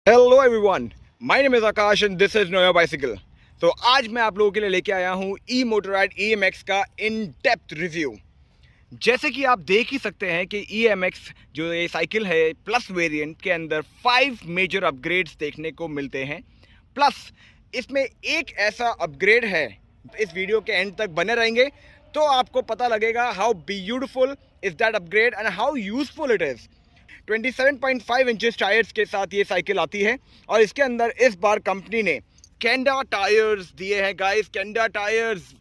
Hello everyone, my name is Akash and this is no your bicycle. तो आज मैं आप लोगों के लिए लेके आया हूँ ई मोटोराइड EMX का इन डेप्थ रिव्यू। जैसे कि आप देख ही सकते हैं कि EMX जो ये साइकिल है प्लस वेरिएंट के अंदर 5 मेजर अपग्रेड्स देखने को मिलते हैं। प्लस इसमें एक ऐसा अपग्रेड है, इस वीडियो के एंड तक बने रहेंगे तो आपको पता लगेगा how beautiful is that upgrade and how useful it is. 27.5 inches tyres के साथ ये साइकिल आती है और इसके अंदर इस बार कंपनी ने केंडा टायर्स दिए हैं guys. Kenda tyres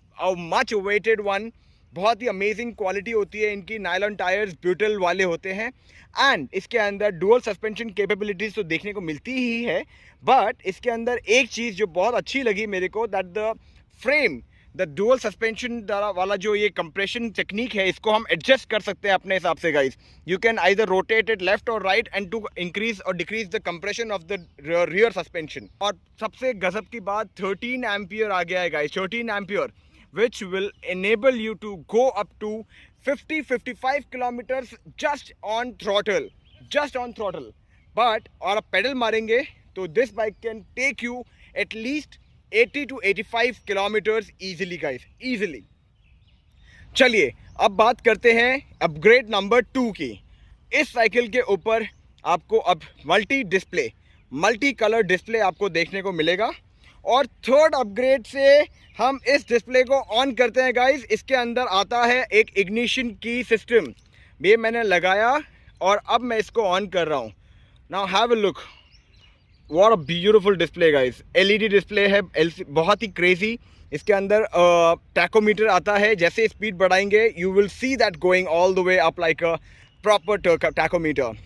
much waited one, बहुत ही अमेजिंग क्वालिटी होती है इनकी। नायलॉन टायर्स ब्यूटल वाले होते हैं एंड इसके अंदर डुअल सस्पेंशन कैपेबिलिटीज तो देखने को मिलती ही है, बट इसके अंदर एक चीज़ जो बहुत अच्छी लगी मेरे को, that the frame, the dual suspension वाला जो ये कंप्रेशन टेक्निक है, इसको हम एडजस्ट कर सकते हैं अपने हिसाब से guys. You can either rotate it left और राइट एंड टू इंक्रीज और decrease the compression of the rear suspension. और सबसे गजब की बात, 13 एम्पियर आ गया है guys, 13 ampere which will enable you to go up to 50-55 kilometers just on throttle, but और आप पेडल मारेंगे तो this bike can take you at least 80 to 85 kilometers easily guys, easily। चलिए अब बात करते हैं अपग्रेड नंबर 2 की। इस साइकिल के ऊपर आपको अब मल्टी कलर डिस्प्ले आपको देखने को मिलेगा और थर्ड अपग्रेड से हम इस डिस्प्ले को ऑन करते हैं गाइस। इसके अंदर आता है एक इग्निशन की सिस्टम, ये मैंने लगाया और अब मैं इसको ऑन कर रहा हूँ। Now have a look, what a beautiful display guys. LED display है, बहुत ही क्रेजी। इसके अंदर टैकोमीटर आता है, जैसे स्पीड बढ़ाएंगे you will see that going all the way up like a proper tachometer.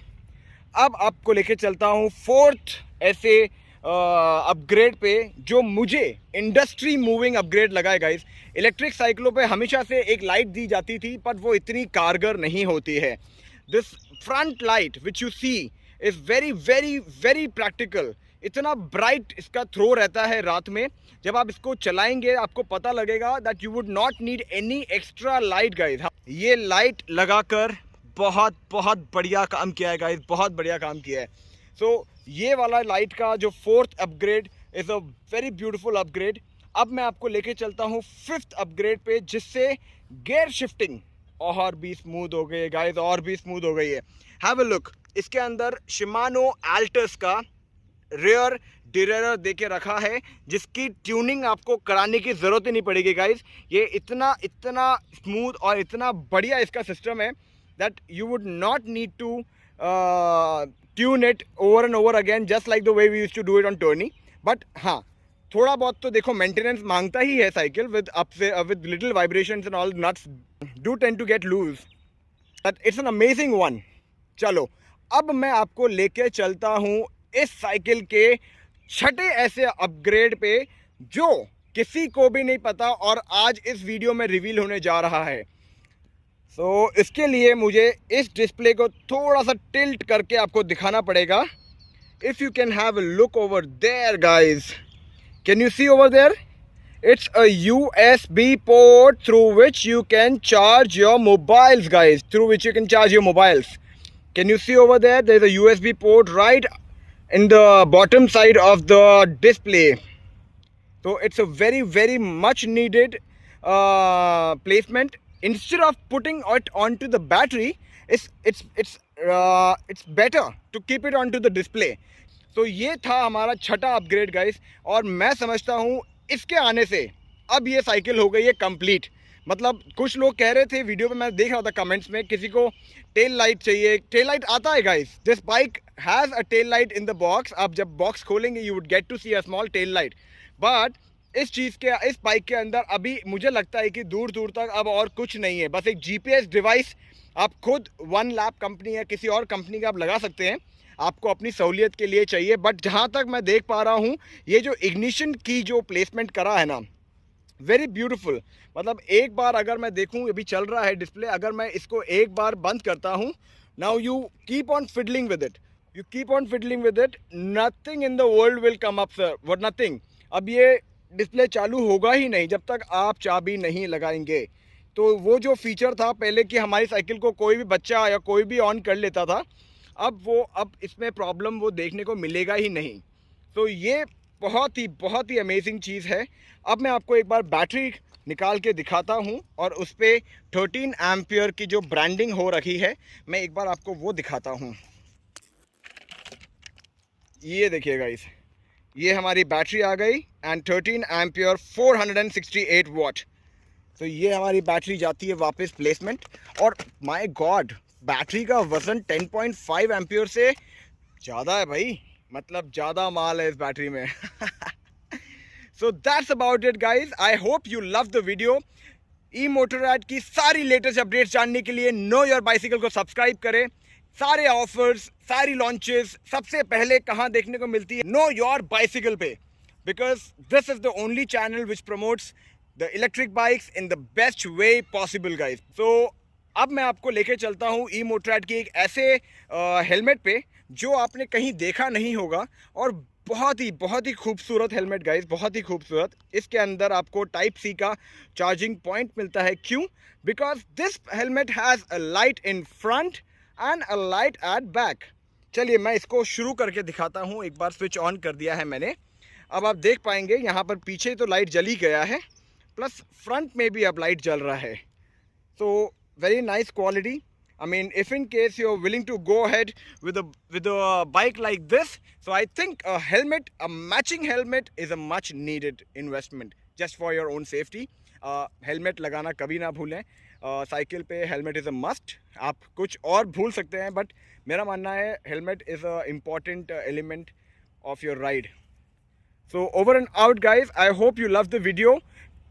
अब आपको लेके चलता हूँ फोर्थ ऐसे अपग्रेड पे जो मुझे इंडस्ट्री मूविंग अपग्रेड लगा है गाइस। इलेक्ट्रिक साइकिलों पे हमेशा से एक लाइट दी जाती थी पर वो इतनी कारगर नहीं होती है। This front light which you see is very very very practical. इतना ब्राइट इसका थ्रो रहता है रात में, जब आप इसको चलाएंगे आपको पता लगेगा that you would not need any extra light guys. ये लाइट लगाकर बहुत बहुत बढ़िया काम किया है गाइस, बहुत बढ़िया काम किया है। सो ये वाला लाइट का जो fourth upgrade is a very beautiful upgrade. अब मैं आपको लेके चलता हूँ फिफ्थ अपग्रेड पे, जिससे गियर शिफ्टिंग और भी स्मूथ हो गई है गाइस, और भी स्मूथ हो गई है। हैव अ लुक, इसके अंदर शिमानो अल्टस का रेयर डिरेलर दे के रखा है, जिसकी ट्यूनिंग आपको कराने की ज़रूरत ही नहीं पड़ेगी गाइस। ये इतना स्मूथ और इतना बढ़िया इसका सिस्टम है that you would not need to tune it over and over again just like the way we used to do it on Tourney. But हाँ, थोड़ा बहुत तो देखो मेंटेनेंस मांगता ही है cycle, with little vibrations and all nuts do tend to get loose, but it's an amazing one. चलो अब मैं आपको लेके चलता हूँ इस साइकिल के छठे ऐसे अपग्रेड पे जो किसी को भी नहीं पता और आज इस वीडियो में रिवील होने जा रहा है। इसके लिए मुझे इस डिस्प्ले को थोड़ा सा टिल्ट करके आपको दिखाना पड़ेगा। If you can have a look over there guys, can you see over there? It's a USB port through which you can charge your mobiles guys, through which you can charge your mobiles. Can you see over there? There is a USB port right in the bottom side of the display. So it's a very very much needed placement. Instead of putting it onto the battery, it's better to keep it onto the display. So ये था हमारा छठा upgrade guys, और मैं समझता हूँ इसके आने से अब ये साइकिल हो गई है कंप्लीट। मतलब कुछ लोग कह रहे थे वीडियो पे, मैं देख रहा था कमेंट्स में, किसी को टेल लाइट चाहिए। टेल लाइट आता है guys, this bike has a tail light in the box. आप जब बॉक्स खोलेंगे you would get to see a small tail light, but इस बाइक के अंदर अभी मुझे लगता है कि दूर दूर तक अब और कुछ नहीं है। बस एक GPS डिवाइस आप खुद वन लैप कंपनी या किसी और कंपनी का आप लगा सकते हैं, आपको अपनी सहूलियत के लिए चाहिए। बट जहाँ तक मैं देख पा रहा हूँ, ये जो इग्निशन की जो प्लेसमेंट करा है ना, वेरी ब्यूटीफुल। मतलब एक बार अगर मैं देखूँ, अभी चल रहा है डिस्प्ले, अगर मैं इसको एक बार बंद करता हूँ, now you keep on fiddling with it, nothing in the world will come up sir, what nothing. अब ये डिस्प्ले चालू होगा ही नहीं जब तक आप चाबी नहीं लगाएंगे। तो वो जो फीचर था पहले कि हमारी साइकिल को कोई भी बच्चा या कोई भी ऑन कर लेता था, अब इसमें प्रॉब्लम वो देखने को मिलेगा ही नहीं। तो ये बहुत ही अमेजिंग चीज़ है। अब मैं आपको एक बार बैटरी निकाल के दिखाता हूँ और उस पर 13 एम्पियर की जो ब्रांडिंग हो रखी है, मैं एक बार आपको वो दिखाता हूँ। ये देखिए गाइस, ये हमारी बैटरी आ गई एंड 13 एम्पियर 468 वाट। तो ये हमारी बैटरी जाती है वापस प्लेसमेंट। और माय गॉड, बैटरी का वज़न 10.5 एम्पियर से ज़्यादा है भाई, मतलब ज़्यादा माल है इस बैटरी में। So that's about it guys. I hope you love the video. E Motorad की सारी लेटेस्ट अपडेट्स जानने के लिए नो योर बाइसिकल को सब्सक्राइब करें। सारे ऑफर्स, सारी लॉन्चेस सबसे पहले कहाँ देखने को मिलती है? नो योर बाइसिकल पे, because this is the only channel which promotes the electric bikes in the best way possible guys. So अब मैं आपको लेके चलता हूँ ई मोटोरैड की एक ऐसे हेलमेट पे जो आपने कहीं देखा नहीं होगा, और बहुत ही खूबसूरत हेलमेट गाइज, बहुत ही खूबसूरत। इसके अंदर आपको टाइप सी का चार्जिंग पॉइंट मिलता है। क्यों? Because this helmet has a light in front end a light at back. चलिए मैं इसको शुरू करके दिखाता हूँ। एक बार स्विच ऑन कर दिया है मैंने। अब आप देख पाएंगे यहाँ पर पीछे तो लाइट जल ही गया है, प्लस फ्रंट में भी अब लाइट जल रहा है। तो very nice quality. I mean, if in case you're willing to go ahead with a bike like this, so I think a helmet, a matching helmet is a much needed investment just for your own safety. Helmet लगाना कभी ना भूलें। Cycle पे helmet is a must. आप कुछ और भूल सकते हैं, बट मेरा मानना है helmet is a important element of your ride. So over and out guys, I hope you love the video.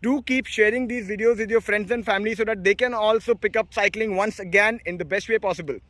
Do keep sharing these videos with your friends and family so that they can also pick up cycling once again in the best way possible.